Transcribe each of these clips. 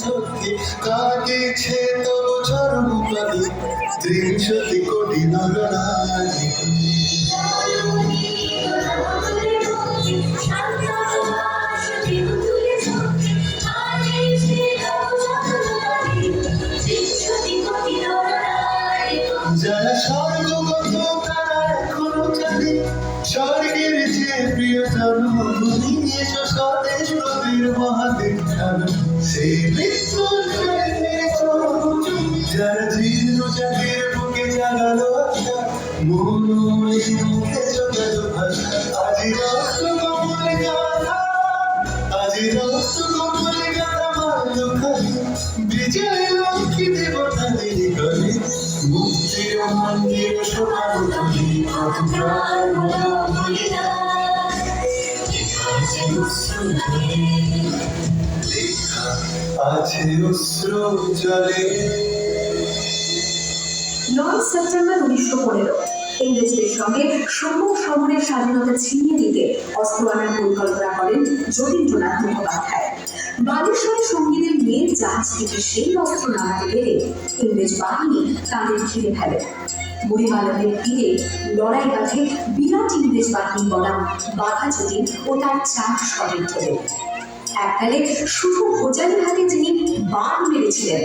চোখে কাটিছে তব চরমকালে ৩০ কোটি নরনারী। যারা স্বর্গগত তারা এখনো জানে স্বর্গের যে প্রিয় জন্মভূমি এসো স্বদেশ প্রবীর মহাদীক্ষান সেই মৃত্যুর যারা জীর্ণ জাতির বুকে জাগালো আশা মনে মুখে জোগালো ভাষা আজি রক্ত কমল গাথা আজি রক্ত কমল গাথা মারলো খালি বিজয় লক্ষ্মী দেবতাদের গলে মুক্তির মন্দির সোনার তলি প্রাণ বলিদান লেখা আছে অশ্রু জলে। 9 সেপ্টেম্বর 1915 ইংরেজদের সঙ্গে সম্মুখ সমরের স্বাধীনতা ছিনিয়ে নিতে অস্ত্র আনার পরিকল্পনা করেন যতীন্দ্রনাথ মুখোপাধ্যায়। বালেশ্বরে সঙ্গীদের মেয়ের জাহাজ থেকে সেই অস্ত্র নামাতে গেলে ইংরেজ বাহিনী তাদের ঘিরে ফেলে। বুড়িমালনের তীরে লড়াই বাঁধে বিরাট ইংরেজ বাহিনী বনাম বাঘাযতীন ও তার 4 সহযোদ্ধা। এককালে শুধু ভোজালি হাতে যিনি বাণ মেরেছিলেন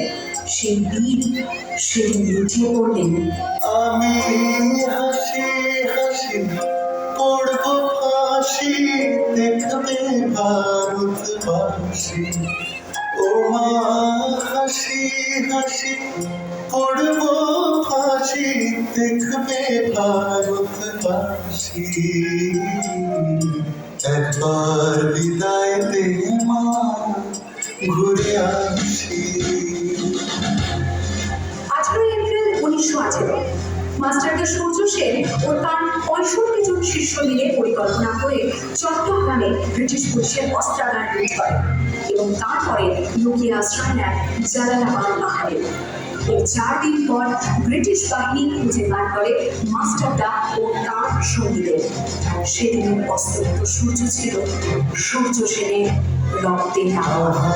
সেই বীর সেদিন লুটিয়ে পড়লেন। আমি হাসি হাসি পড়ব ফাঁসি দেখবে ভারতবাসী ও মা হাসি হাসি পড়ব ফাঁসি দেখবে ভারতবাসী একবার বিদায় দে মা ঘুরে আসি। 18 এপ্রিল 1918 মাস্টারদা সূর্য সেন ও তার 65 জন শিষ্য মিলে পরিকল্পনা করে চট্টগ্রামে ব্রিটিশ পুলিশের অস্ত্রাগার লুট করে এবং তারপরে লুকিয়ে আশ্রয় নেয় জালালাবাদ পাহাড়ে। এর 4 দিন পর ব্রিটিশ বাহিনী খুঁজে বার করে মাস্টারদা ও তার সঙ্গীদের। সেদিনের অস্তমিত সূর্য ছিল সূর্য সেনের রক্তের আবহাওয়া।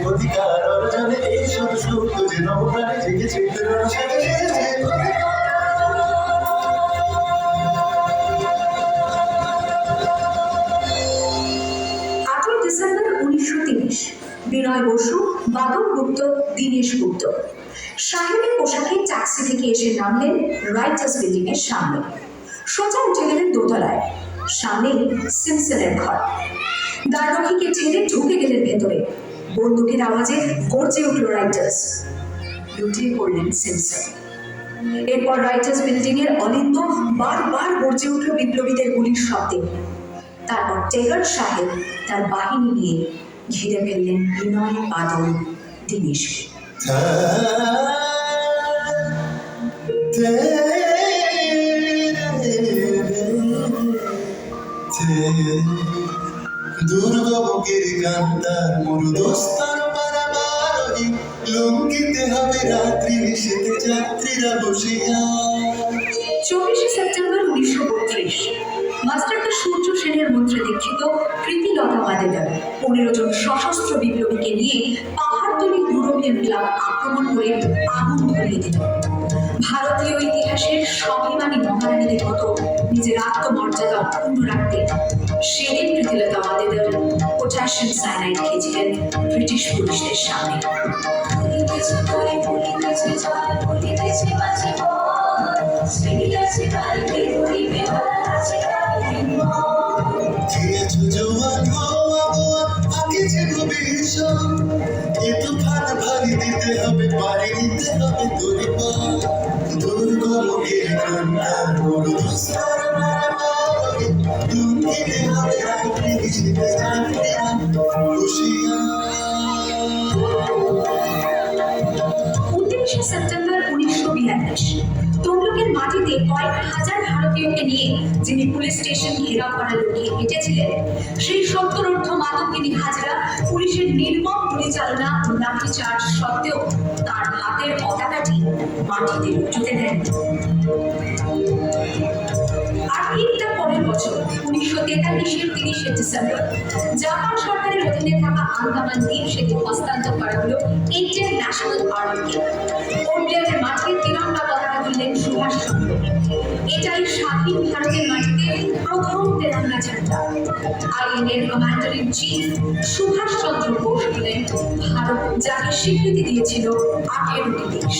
অধিকার অর্জনে এই শুধু সুপ্ত যে নবপ্রাণে জেগেছে 8 ডিসেম্বর 1930 বিনয় বসু, বাদল গুপ্ত, দীনেশ গুপ্ত সাহেবের পোশাকে ট্যাক্সি থেকে এসে নামলেন রাইটার্স বিল্ডিং এর সামনে। সোজা উঠে গেলেন দোতলায়। সামনে সিমসনের ঘর। দ্বাররক্ষীকে ঠেলে ঢুকে গেলেন ভেতরে। বন্দুকের আওয়াজে গর্জে উঠল রাইটার্স। লুটিয়ে পড়লেন সিমসন। এরপর রাইটার্স বিল্ডিং এর অলিন্দ বারবার গর্জে উঠল বিপ্লবীদের গুলির শব্দে। তারপর টেলর সাহেব তার বাহিনী নিয়ে ঘিরে ফেললেন বিনয়, বাদল, দীনেশকে। দুর্গবুকের গান্তার মরুদস্তার পারাবারী লঙ্ঘিতে হবে রাত্রি নিষেধে যাত্রীরা বসিয়া। 24 সেপ্টেম্বর 1932 মাস্টারদা সূর্য সেনের মন্ত্রে দীক্ষিত প্রীতিলতা ওয়াদেদার 15 জন সশস্ত্র বিপ্লবীকে নিয়ে পাহাড়তলি ইউরোপিয়ান ক্লাব আক্রমণ করে আগুন ধরিয়ে দিল। ভারতীয় ইতিহাসের স্বাভিমানী মহারানীদের মতো নিজের আত্মমর্যাদা অক্ষুণ্ণ রাখতে সেদিন প্রীতিলতা ওয়াদেদার পটাশিয়াম সায়ানাইড খেয়েছিলেন ব্রিটিশ পুলিশদের সামনে। দিয়েছো জোয়ান হওয়া আগে যে ভীষণ এ তুফান ভারী দিতে হবে পারি নিতে হবে তোর পা দুর্গমকের কন্যা মরুদুস্তর মারামারি লুঙ্গিতে হবে রাত্রি হিসেবে যাত্রীরা হুঁশিয়ার 29শে সেপ্টেম্বর 1942 তমলুকের মাটিতে কয়েক হাজার ভারতীয়কে নিয়ে যিনি পুলিশ স্টেশন ঘেরাও করার লক্ষ্যে হেঁটেছিলেন, সেই সত্তরোর্ধ্ব মাতঙ্গিনী হাজরা পুলিশের নির্মম গুলিচালনা ও লাঠিচার্জ সত্ত্বেও তার হাতের পতাকাটি মাটিতে লুটতে দেন। আর ঠিক তার পরের বছর 1943-এর 30শে ডিসেম্বর জাপান সরকারের অধীনে থাকা আন্দামান দ্বীপ সেতু হস্তান্তর করা হলো ইন্ডিয়ান ন্যাশনাল আর্মিকে। পোর্টব্লেয়ারের মাঠে তিরঙ্গা পতাকা তুললেন সুভাষচন্দ্র। এটাই স্বাধীন ভারতের মাটিতে প্রথম তেরঙ্গা ঝান্ডা। আইএনএর commander in chief Subhashchandra Bose হলেন ভারত, যাকে স্বীকৃতি দিয়েছিল 18টি দেশ।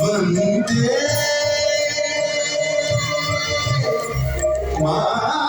वंदे मातरम।